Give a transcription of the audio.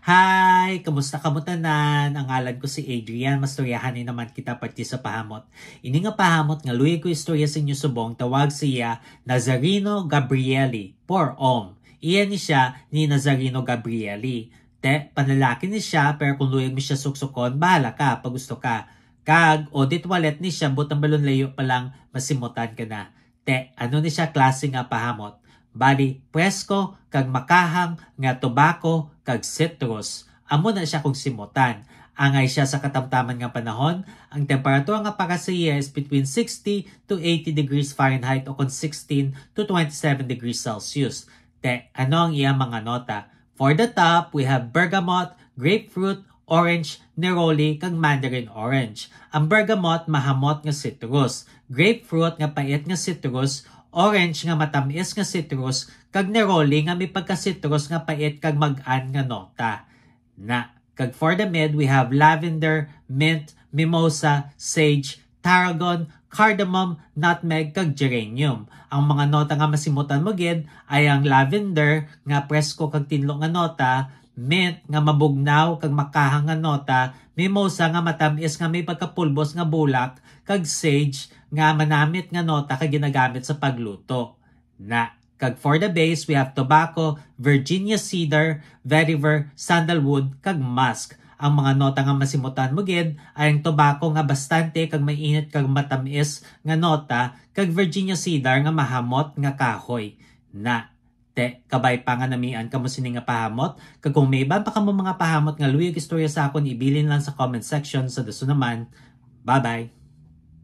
Hi! Kamusta ka mo tanan? Ang ngalan ko si Adrian. Mastoryahanin naman kita pati sa pahamot. Ini nga pahamot nga luya ko istorya sa inyo subong tawag siya Nazareno Gabrieli por Om. Iyan ni siya ni Nazareno Gabrieli. Panlalaki ni siya pero kung luyag mo siya suksukon, bahala ka pag gusto ka. Kag audit wallet ni siya butang balon layo pa lang masimutan ka na. Ano ni siya klase nga pahamot? Bali, presko, kag makahang, nga tobacco, kag citrus. Amo na siya kung simutan. Angay siya sa katamtaman nga panahon. Ang temperatura nga para sa iya is between 60 to 80 degrees Fahrenheit o kung 16 to 27 degrees Celsius. Ano ang iya mga nota? For the top, we have bergamot, grapefruit, orange, neroli, kag mandarin orange. Ang bergamot, mahamot nga citrus. Grapefruit, nga pait nga citrus. Orange nga matamis nga citrus, kag neroli nga may pagka-citrus nga pait kag mag-an nga nota. Kag for the mid, we have lavender, mint, mimosa, sage, tarragon, cardamom, nutmeg, kag geranium. Ang mga nota nga masimutan mo gid ay ang lavender nga presko kag tinlo nga nota, mint nga mabugnaw kag makahang nga nota, mimosa nga matamis nga may pagkapulbos nga bulak, kag sage nga manamit nga nota kag ginagamit sa pagluto. Kag for the base, we have tobacco, Virginia cedar, vetiver, sandalwood, kag musk. Ang mga nota nga masimutan mo gid ay ang tobacco nga bastante kag mainit kag matamis nga nota, kag Virginia cedar nga mahamot nga kahoy. Kabay pa nga namian kamo sini nga pahamot. Kag kung may iban pa kamo mga pahamot nga luyag istorya sa akon, ibilin lang sa comment section sa daso naman. Bye-bye!